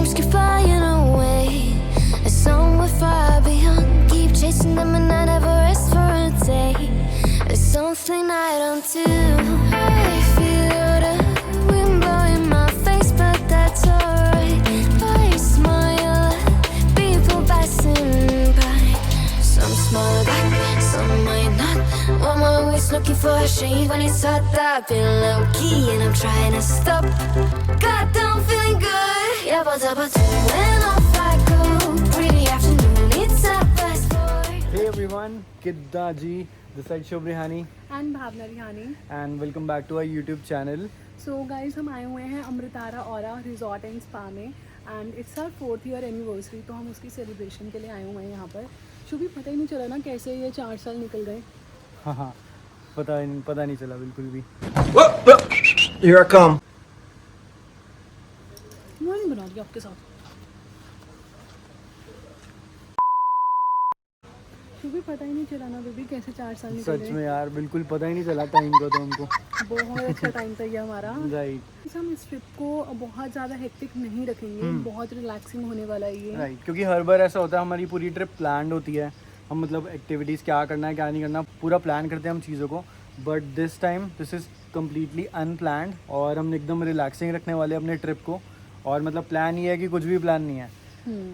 dreams keep flying away, and somewhere far beyond. Keep chasing them and I never rest for a day. There's something I don't do. I feel the wind blowing my face, but that's alright. I smile at people passing by. Some smile back, some might not. I'm always looking for a shade when it's hot. I've been low key and I'm trying to stop. God, I'm feeling good. Yeah, but when off I go. Pretty afternoon, it's a best boy. Hey everyone, Kidda ji, this is Shobh Rihani and Bhavna Rihani. and welcome back to our YouTube channel. So guys हम आए हुए हैं Amritara aura resort and spa में and it's our 4th year anniversary, तो हम उसकी celebration के लिए आए हुए हैं यहाँ पर। जो भी पता ही नहीं चला ना कैसे ये 4 साल निकल गए। हाँ, पता नहीं चला बिल्कुल भी। Here I come. मैं नहीं बना रही आपके साथ। जो भी पता ही नहीं चला ना बेबी कैसे 4 साल निकल गए। सच में यार बिल्कुल पता ही नहीं चला टाइम का तो हमको। बहुत अच्छा टाइम था ये हमारा। राइट। हम इस ट्रिप को बहुत ज़्यादा हेक्टिक नहीं रखेंगे, बहुत रिलैक्सिंग होने वाला है ये। राइट, क्योंकि हर बार ऐसा होता है हमारी पूरी ट्रिप प्लान्ड होती है। हम मतलब एक्टिविटीज़ क्या करना है क्या नहीं करना पूरा प्लान करते हैं हम चीज़ों को, but this time this is completely unplanned और हम एकदम रिलैक्सिंग रखने वाले हैं अपने ट्रिप को। और मतलब प्लान ये है कि कुछ भी प्लान नहीं है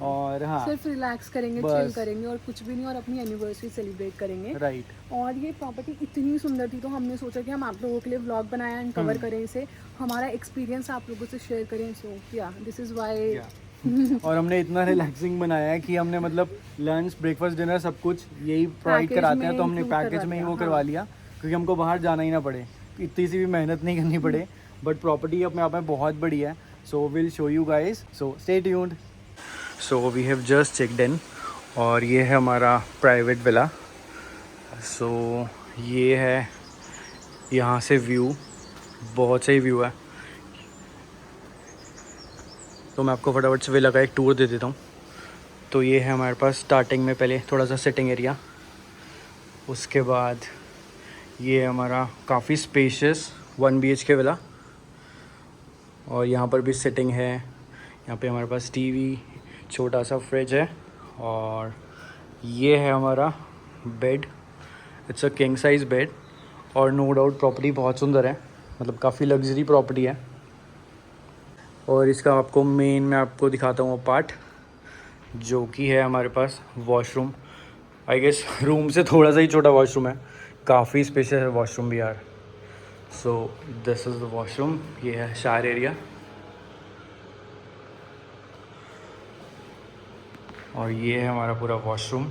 और हाँ सिर्फ रिलैक्स करेंगे, चिल करेंगे और कुछ भी नहीं, और अपनी एनिवर्सरी सेलिब्रेट करेंगे। राइट। और ये प्रॉपर्टी इतनी सुंदर थी तो हमने सोचा कि हम आप लोगों के लिए व्लॉग बनाया एंड कवर करें इसे, हमारा एक्सपीरियंस आप लोगों से शेयर करें। सो या दिस इज़ वाई। और हमने इतना रिलैक्सिंग बनाया है कि हमने मतलब लंच ब्रेकफास्ट डिनर सब कुछ यही प्रोवाइड कराते हैं, तो हमने पैकेज में ही वो करवा लिया क्योंकि हमको बाहर जाना ही ना पड़े, इतनी सी भी मेहनत नहीं करनी पड़े। बट प्रॉपर्टी अपने आप में बहुत बड़ी है, so will show you guys, so stay tuned. So we have just checked in और ये है हमारा प्राइवेट विला। सो ये है यहाँ से व्यू, बहुत सही व्यू है। तो मैं आपको फटाफट से विला का एक टूर दे देता हूँ। तो ये है हमारे पास स्टार्टिंग में पहले थोड़ा सा सिटिंग एरिया, उसके बाद ये है हमारा काफ़ी स्पेशियस 1 BHK विला और यहाँ पर भी सिटिंग है। यहाँ पे हमारे पास टीवी, छोटा सा फ्रिज है और ये है हमारा bed. It's a king size bed और नो डाउट प्रॉपर्टी बहुत सुंदर है, मतलब काफ़ी लग्जरी प्रॉपर्टी है। और इसका आपको मेन मैं आपको दिखाता हूँ पार्ट, जो कि है हमारे पास वॉशरूम। आई गेस रूम से थोड़ा सा ही छोटा वॉशरूम है, काफ़ी स्पेशियस है वॉशरूम भी यार। सो दिस इज़ द वॉशरूम, ये है शावर एरिया और ये है हमारा पूरा वॉशरूम।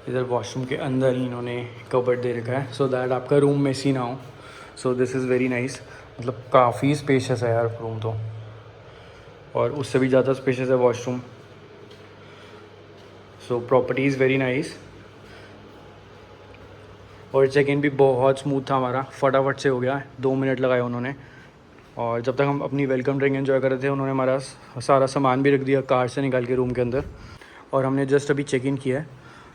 इधर वॉशरूम के अंदर ही इन्होंने कबर्ड दे रखा है सो दैट आपका रूम मेसी ना हो। सो दिस इज़ वेरी नाइस, मतलब काफ़ी स्पेशियस है यार रूम तो, और उससे भी ज़्यादा स्पेशियस है washroom. So property is very nice और चेक इन भी बहुत स्मूथ था हमारा, फटाफट से हो गया, 2 मिनट लगाए उन्होंने। और जब तक हम अपनी वेलकम ड्रिंक एंजॉय कर रहे थे उन्होंने हमारा सारा सामान भी रख दिया कार से निकाल के रूम के अंदर। और हमने जस्ट अभी चेक इन किया है,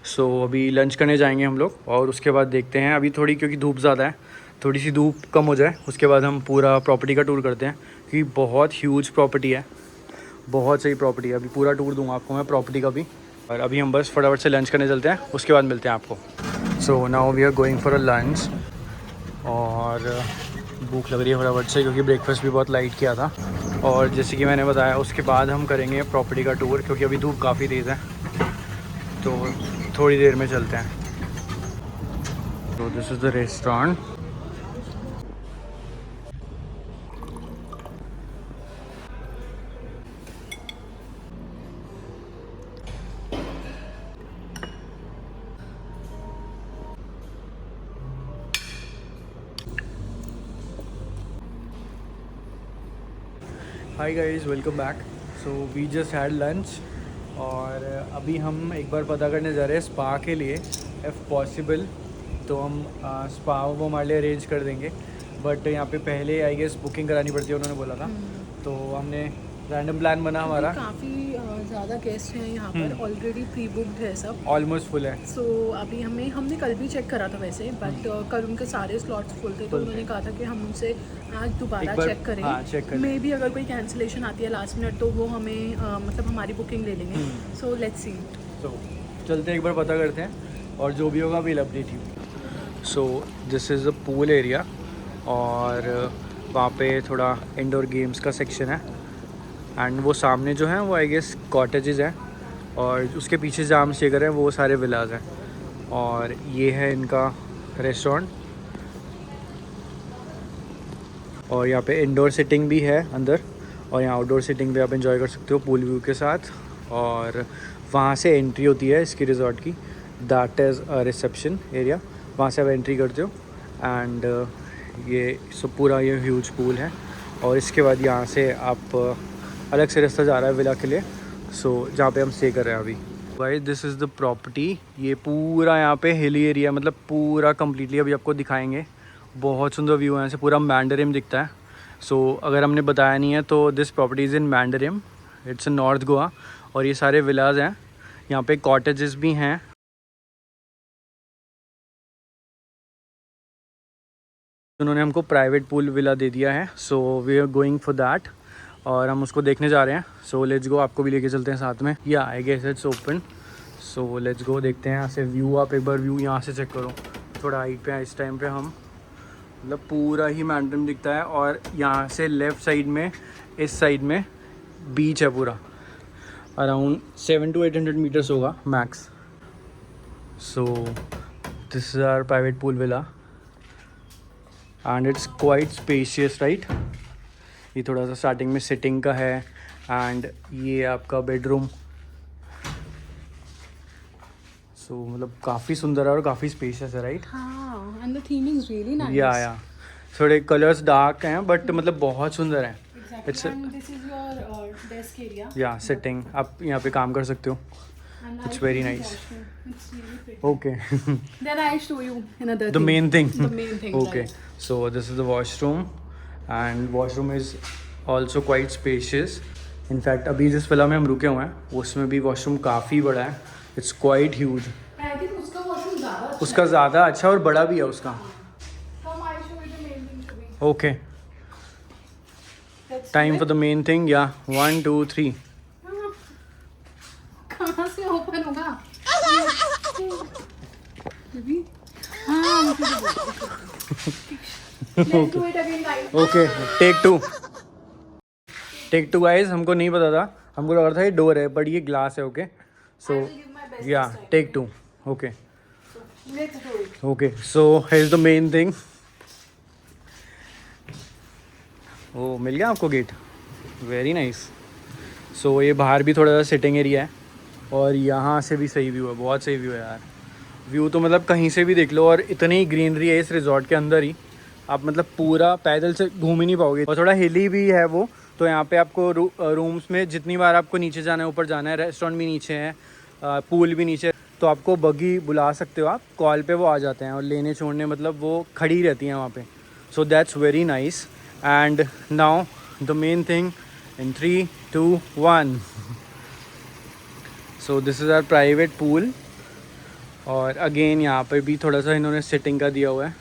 सो अभी लंच करने जाएंगे हम लोग और उसके बाद देखते हैं अभी थोड़ी, क्योंकि धूप ज़्यादा है, थोड़ी सी धूप कम हो जाए उसके बाद हम पूरा प्रॉपर्टी का टूर करते हैं, क्योंकि बहुत ह्यूज प्रॉपर्टी है, बहुत सही प्रॉपर्टी है। अभी पूरा टूर दूँगा आपको मैं प्रॉपर्टी का भी। और अभी हम बस फटाफट से लंच करने चलते हैं, उसके बाद मिलते हैं आपको। So now we are going for a lunch और भूख लग रही है फटाफट से, क्योंकि ब्रेकफास्ट भी बहुत लाइट किया था। और जैसे कि मैंने बताया उसके बाद हम करेंगे प्रॉपर्टी का टूर, क्योंकि अभी धूप काफ़ी तेज़ है, तो थोड़ी देर में चलते हैं। तो this is the restaurant. Hi guys, welcome back. So we just had lunch और अभी हम एक बार पता करने जा रहे हैं स्पा के लिए, इफ़ पॉसिबल तो हम स्पा वो हमारे लिए अरेंज कर देंगे, बट यहाँ पे पहले आई गेस बुकिंग करानी पड़ती है उन्होंने बोला था। तो हमने रैंडम प्लान बना हमारा, काफ़ी ज़्यादा गेस्ट हैं यहाँ पर, ऑलरेडी प्री बुक्ड है सब। ऑलमोस्ट फुल है। सो अभी हमने कल भी चेक करा था वैसे, बट कल उनके सारे स्लॉट्स फुल थे, तो उन्होंने कहा था कि हम उनसे आज दोबारा एक बार चेक करें। हाँ, चेक करें। मे बी अगर कोई कैंसिलेशन आती है लास्ट मिनट तो वो हमें मतलब हमारी बुकिंग ले लेंगे। So let's see. तो चलते एक बार पता करते हैं और जो भी होगा will update you. So this is the pool area और वहाँ पे थोड़ा इंडोर गेम्स का सेक्शन है एंड वो सामने जो है वो आई गेस कॉटेजेस हैं और उसके पीछे जहाँ हम स्टे कर रहे हैं वो सारे विलाज हैं और ये है इनका रेस्टोरेंट और यहाँ पे इंडोर सिटिंग भी है अंदर और यहाँ आउटडोर सिटिंग भी आप एंजॉय कर सकते हो पूल व्यू के साथ। और वहाँ से एंट्री होती है इसकी रिजॉर्ट की, that is a reception area, वहाँ से आप एंट्री करते हो एंड ये सब पूरा ये ह्यूज पूल है और इसके बाद यहाँ से आप अलग से रास्ता जा रहा है विला के लिए, सो जहाँ पे हम स्टे कर रहे हैं अभी। भाई दिस इज़ द प्रॉपर्टी, ये पूरा यहाँ पे हिली एरिया, मतलब पूरा कम्प्लीटली अभी आपको दिखाएंगे। बहुत सुंदर व्यू है, यहाँ से पूरा मैंडरिम दिखता है। सो अगर हमने बताया नहीं है तो this property is in Mandrem, it's in north Goa और ये सारे विलाज हैं, यहाँ पे कॉटेजेस भी हैं। उन्होंने हमको प्राइवेट पूल विला दे दिया है, so we are going for that और हम उसको देखने जा रहे हैं। सो लेट्स गो, आपको भी लेके चलते हैं साथ में। या I guess it's open, so let's go, देखते हैं यहाँ से व्यू। आप एक बार व्यू यहाँ से चेक करो, थोड़ा हाइट पे है इस टाइम पे हम, मतलब पूरा ही मैंडरिम दिखता है और यहाँ से लेफ़्ट साइड में इस साइड में बीच है पूरा, अराउंड 700 to 800 मीटर्स होगा max. So this is our private pool villa and it's quite spacious right. ये थोड़ा सा स्टार्टिंग में सिटिंग का है एंड ये आपका बेडरूम। सो मतलब काफ़ी सुंदर है और काफ़ी स्पेशियस है राइट। हाँ, and the theme is really nice. या थोड़े कलर्स डार्क हैं बट मतलब बहुत सुंदर है। Exactly. And this is your desk area. या सिटिंग, आप यहाँ पे काम कर सकते हो। And It's I'll very show you nice. washroom. It's really pretty. Okay Then I'll show you another the main thing. The main thing. Okay, right. so this is the washroom and washroom is also quite spacious. In fact अभी जिस villa में हम रुके हुए हैं उसमें भी washroom काफ़ी बड़ा है, it's quite huge. I think उसका washroom ज़्यादा अच्छा उसका ज़्यादा अच्छा और बड़ा भी है उसका। Come, I'll show you the main thing to be. Okay, Let's time do for the main thing. या 1 2 3 it. कहाँ से ओपन होगा? Maybe? हाँ, मुझे तो बोलो। Let's do it again, guys. Okay, take two guys. हमको नहीं पता था, हमको लग रहा था ये डोर है बट ये ग्लास है। Okay, so I will give my best yeah this time. Take two. Okay Let's do it. Okay, so here is the main thing. ओ मिल गया आपको गेट, वेरी नाइस। सो ये बाहर भी थोड़ा सा सिटिंग एरिया है और यहाँ से भी सही व्यू है, बहुत सही व्यू है यार। व्यू तो मतलब कहीं से भी देख लो और इतनी ग्रीनरी है इस रिजॉर्ट के अंदर ही, आप मतलब पूरा पैदल से घूम ही नहीं पाओगे। और थोड़ा हिली भी है वो, तो यहाँ पे आपको रूम्स में जितनी बार आपको नीचे जाना है ऊपर जाना है, रेस्टोरेंट भी नीचे है, पूल भी नीचे, तो आपको बगी बुला सकते हो आप, कॉल पे वो आ जाते हैं और लेने छोड़ने मतलब वो खड़ी रहती हैं वहाँ पे। So that's very nice. And now the main thing in 3 2 1। So this is our private pool और अगेन यहाँ पे भी थोड़ा सा इन्होंने सिटिंग का दिया हुआ है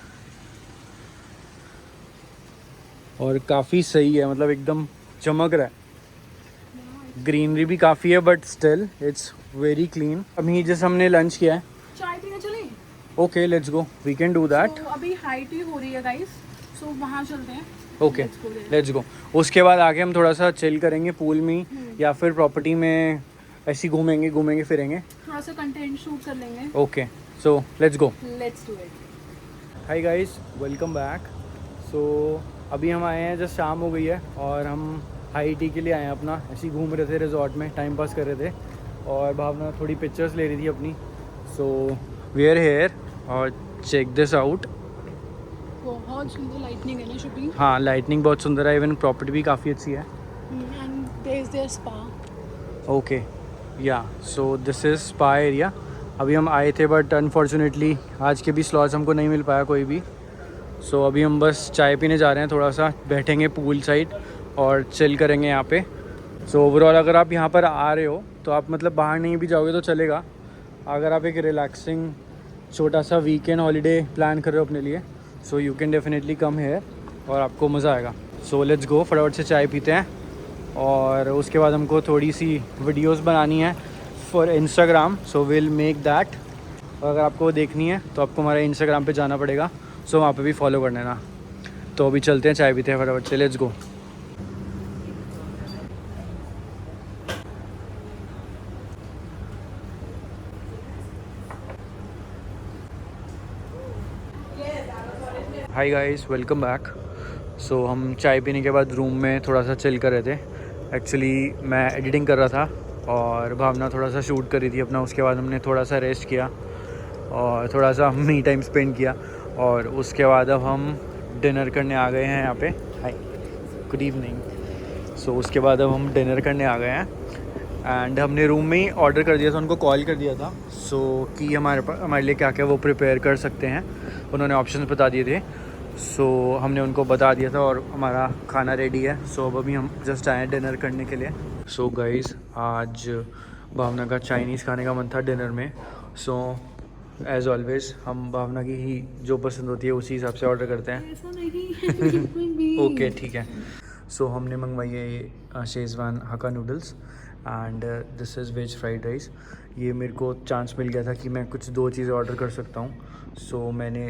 और काफ़ी सही है, मतलब एकदम चमक रहा है। ग्रीनरी भी काफ़ी है but still it's very clean. अभी जैसे हमने लंच किया है, चाय पीने चले? Okay let's go, we can do that. So, अभी हाइट ही हो रही है गाइस, सो वहाँ चलते हैं। Okay let's go. उसके बाद आगे हम थोड़ा सा चिल करेंगे पूल में या फिर प्रॉपर्टी में ऐसे घूमेंगे फिरेंगे, थोड़ा सा कंटेंट शूट कर लेंगे। Okay so let's go. Let's do it. Hi guys, welcome back. So अभी हम आए हैं, जस्ट शाम हो गई है और हम हाई टी के लिए आए हैं अपना, ऐसे ही घूम रहे थे रिजॉर्ट में, टाइम पास कर रहे थे और भावना थोड़ी पिक्चर्स ले रही थी अपनी। सो वी आर हियर और चेक दिस आउट। बहुत सुंदर लाइटनिंग है ना शुभी। हाँ लाइटनिंग बहुत सुंदर है, इवन प्रॉपर्टी भी काफ़ी अच्छी है। And there is there spa. Okay yeah so this is spa area. अभी हम आए थे बट अनफॉर्चुनेटली आज के भी स्लॉट्स हमको नहीं मिल पाया कोई भी। सो अभी हम बस चाय पीने जा रहे हैं, थोड़ा सा बैठेंगे पूल साइड और चिल करेंगे यहाँ पे। सो ओवरऑल अगर आप यहाँ पर आ रहे हो तो आप मतलब बाहर नहीं भी जाओगे तो चलेगा। अगर आप एक रिलैक्सिंग छोटा सा वीकेंड हॉलीडे प्लान कर रहे हो अपने लिए, so you can definitely come here और आपको मज़ा आएगा। सो लेट्स गो, फटाफट से चाय पीते हैं और उसके बाद हमको थोड़ी सी वीडियोस बनानी है for Instagram, so will make that. और अगर आपको वो देखनी है तो आपको हमारे इंस्टाग्राम पे जाना पड़ेगा, सो वहाँ पे भी फॉलो कर लेना। तो अभी चलते हैं, चाय पीते हैं फटाफट से, let's go. Hi guys, welcome back. So हम चाय पीने के बाद रूम में थोड़ा सा चिल कर रहे थे। एक्चुअली मैं एडिटिंग कर रहा था और भावना थोड़ा सा शूट कर रही थी अपना। उसके बाद हमने थोड़ा सा रेस्ट किया और थोड़ा सा मी टाइम स्पेंड किया और उसके बाद अब हम डिनर करने आ गए हैं यहाँ पे। हाय, गुड इवनिंग। सो उसके बाद अब हम डिनर करने आ गए हैं एंड हमने रूम में ही ऑर्डर कर दिया था, उनको कॉल कर दिया था सो कि हमारे लिए क्या क्या वो प्रिपेयर कर सकते हैं। उन्होंने ऑप्शंस बता दिए थे, सो हमने उनको बता दिया था और हमारा खाना रेडी है। सो अब अभी हम जस्ट आए हैं डिनर करने के लिए। सो गाइस, आज भावना का चाइनीज़ खाने का मन था डिनर में। सो एज़ ऑलवेज़ हम भावना की ही जो पसंद होती है उसी हिसाब से ऑर्डर करते हैं। ऐसा नहीं है बिल्कुल भी। ओके, ठीक है। सो हमने मंगवाई है schezwan hakka noodles and this is veg fried rice. ये मेरे को चांस मिल गया था कि मैं कुछ 2 चीज़ें ऑर्डर कर सकता हूँ, सो मैंने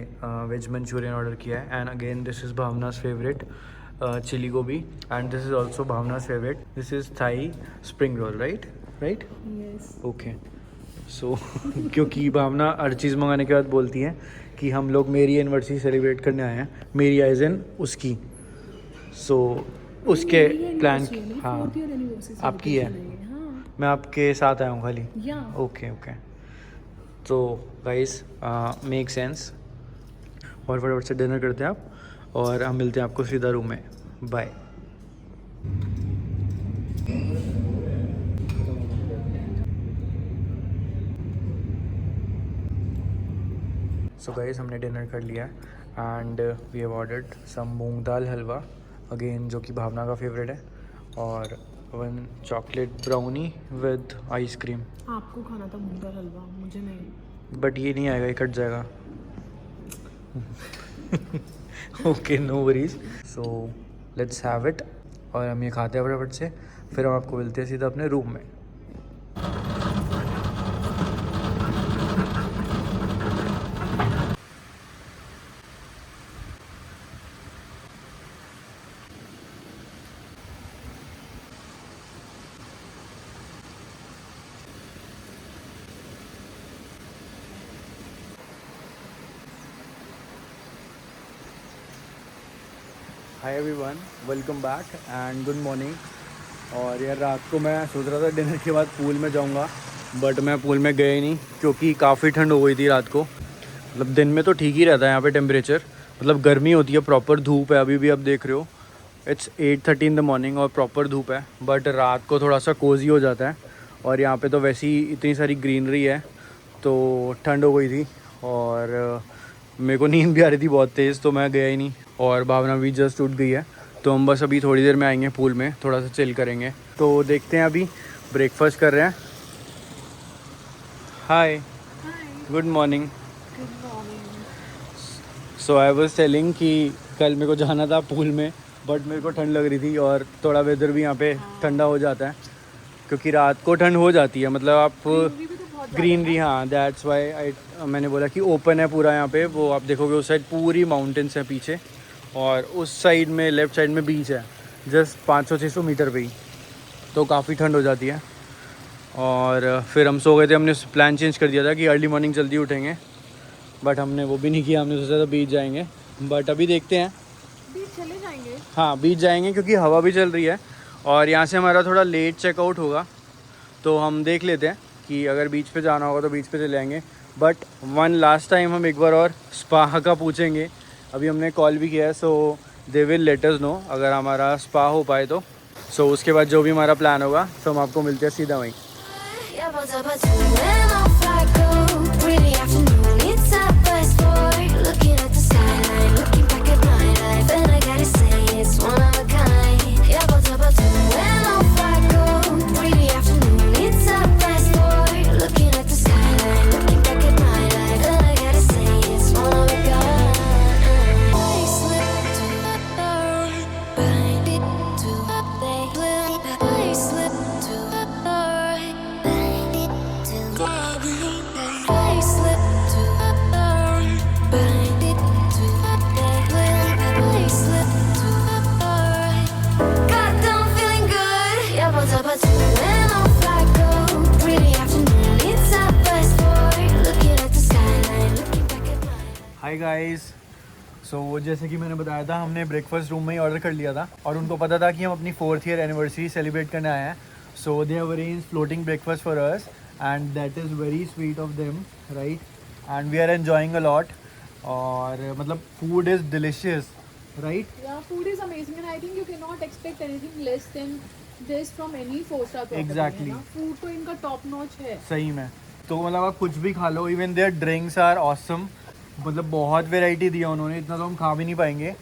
वेज मंचूरियन ऑर्डर किया है। And again this is Bhavna's favourite chilli gobi and this is also Bhavna's favourite, this is Thai spring roll. Right? Yes. Okay. So क्योंकि भावना हर चीज़ मंगाने के बाद बोलती है कि हम लोग मेरी एनिवर्सरी सेलिब्रेट करने आए हैं, मेरी एज इन उसकी। सो उसके प्लान, हाँ आपकी है, मैं आपके साथ आया हूँ खाली। Okay okay. तो गाइस मेक सेंस। और फटाफट से डिनर करते हैं आप और हम मिलते हैं आपको सीधा रूम में। बाय। सो गाइस, हमने डिनर कर लिया and we have ordered some moong dal halwa again, जो कि भावना का फेवरेट है, और 1 चॉकलेट ब्राउनी विद आइसक्रीम। आपको खाना था मूंग दाल हलवा, मुझे नहीं। बट ये नहीं आएगा, ये कट जाएगा। Okay, no worries. So let's have it और हम ये खाते हैं फटाफट से, फिर हम आपको मिलते हैं सीधा अपने रूम में। Hi everyone, welcome back and good morning. और यार रात को मैं सोच रहा था डिनर के बाद पूल में जाऊंगा, बट मैं पूल में गया ही नहीं क्योंकि काफ़ी ठंड हो गई थी रात को। मतलब दिन में तो ठीक ही रहता है यहाँ पे टेम्परेचर, मतलब गर्मी होती है, प्रॉपर धूप है। अभी भी आप देख रहे हो इट्स 8:30 इन द मॉर्निंग और प्रॉपर धूप है, बट रात को थोड़ा सा कोजी हो जाता है। और यहाँ पे तो वैसे ही इतनी सारी ग्रीनरी है तो ठंड हो गई थी और मेरे को नींद भी आ रही थी बहुत तेज़, तो मैं गया ही नहीं। और भावना भी जस्ट उठ गई है, तो हम बस अभी थोड़ी देर में आएंगे पूल में, थोड़ा सा चिल करेंगे। तो देखते हैं, अभी ब्रेकफास्ट कर रहे हैं। Hi, good morning. So I was telling कि कल मेरे को जाना था पूल में, बट मेरे को ठंड लग रही थी और थोड़ा वेदर भी यहाँ पे ठंडा हो जाता है क्योंकि रात को ठंड हो जाती है। मतलब आप ग्रीनरी, हाँ दैट्स वाई मैंने बोला कि ओपन है पूरा यहाँ पे। वो आप देखोगे उस साइड पूरी माउंटेन्स है पीछे, और उस साइड में लेफ़्ट साइड में बीच है जस्ट 500-600 मीटर पे ही, तो काफ़ी ठंड हो जाती है। और फिर हम सो गए थे, हमने प्लान चेंज कर दिया था कि अर्ली मॉर्निंग जल्दी उठेंगे, बट हमने वो भी नहीं किया। हमने सोचा था बीच जाएंगे, बट अभी देखते हैं, बीच चले जाएंगे। हाँ बीच जाएंगे क्योंकि हवा भी चल रही है और यहाँ से हमारा थोड़ा लेट चेकआउट होगा, तो हम देख लेते हैं कि अगर बीच पे जाना होगा तो बीच पे चले जाएंगे। बट वन लास्ट टाइम हम एक बार और स्पा का पूछेंगे, अभी हमने कॉल भी किया है, so they will let us know अगर हमारा स्पा हो पाए तो। सो उसके बाद जो भी हमारा प्लान होगा तो हम आपको मिलते हैं सीधा वहीं। Yeah, what's up, what's up? When off I go, pretty afternoon, it's up past 4. Looking at the skyline, looking back at my life, and I gotta say it's one of a kind. Yeah, what's up, what's up? When off I go, hi guys. So जैसे कि मैंने बताया था, हमने breakfast room में ही order कर लिया था और उनको पता था कि हम अपनी 4th ईयर एनिवर्सरी सेलिब्रेट करने आए हैं। So they have arranged floating breakfast for us and that is very sweet of them, right? And we are enjoying a lot. और मतलब food is delicious, right? Yeah, food is amazing and I think you cannot expect anything less than this from any 4-star property. Exactly. Food तो इनका top notch है. सही में। तो मतलब आप कुछ भी खा लो, even there drinks are awesome. मतलब बहुत वेराइटी दिया उन्होंने, इतना तो हम खा भी नहीं पाएंगे,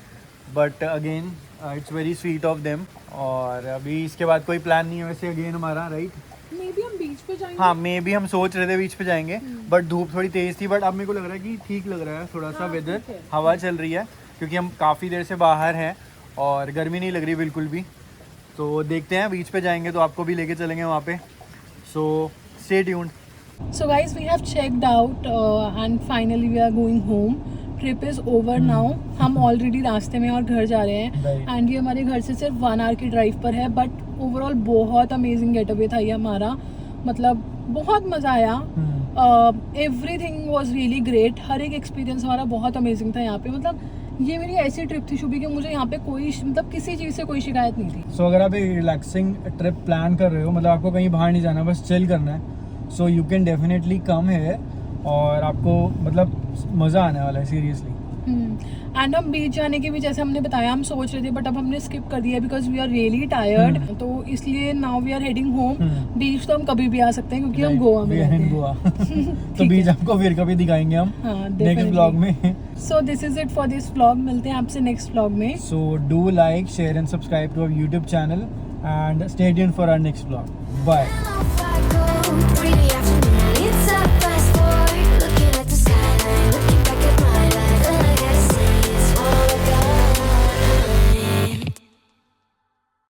but again it's very sweet of them. और अभी इसके बाद कोई प्लान नहीं है वैसे अगेन हमारा, राइट? मे बी हम बीच पे जाएंगे. हाँ, मे बी हम सोच रहे थे बीच पे जाएंगे, बट धूप थोड़ी तेज़ थी। बट अब मेरे को लग रहा है कि ठीक लग रहा है थोड़ा सा वेदर, ठीक है। हवा चल रही है, क्योंकि हम काफ़ी देर से बाहर हैं और गर्मी नहीं लग रही बिल्कुल भी। तो देखते हैं, बीच पे जाएंगे तो आपको भी लेके चलेंगे वहाँ पे। सो stay tuned. So guys, we have checked out and finally we are going home. Trip is over now. हम ऑलरेडी रास्ते में और घर जा रहे हैं Right. एंड ये हमारे घर से सिर्फ 1 आवर की ड्राइव पर है, बट ओवरऑल बहुत अमेजिंग गेटअवे था ये हमारा। मतलब बहुत मज़ा आया। Everything was really great. हर एक एक्सपीरियंस हमारा बहुत अमेजिंग था यहाँ पे। मतलब ये मेरी ऐसी ट्रिप थी शुभी कि मुझे यहाँ पे कोई मतलब किसी चीज़ से कोई शिकायत नहीं थी। सो अगर आप एक रिलैक्सिंग ट्रिप प्लान कर रहे हो, मतलब आपको कहीं बाहर नहीं जाना, बस चिल करना है, so you can definitely come है और आपको मतलब मज़ा आने वाला है सीरियसली। एंड हम बीच जाने की भी जैसे हमने बताया हम सोच रहे थे, बट अब हमने स्किप कर दिया because we are really tired. तो इसलिए now we are heading home. Beach तो हम कभी भी आ सकते हैं क्योंकि हम गोवा में रहते हैं। गोवा तो बीच आपको फिर कभी दिखाएंगे हम नेक्स्ट ब्लॉग में। So this is it for this vlog. मिलते हैं आपसे नेक्स्ट व्लॉग में। So do like, share and subscribe to our YouTube channel and stay tuned for our next blog. Bye. If I go, breathe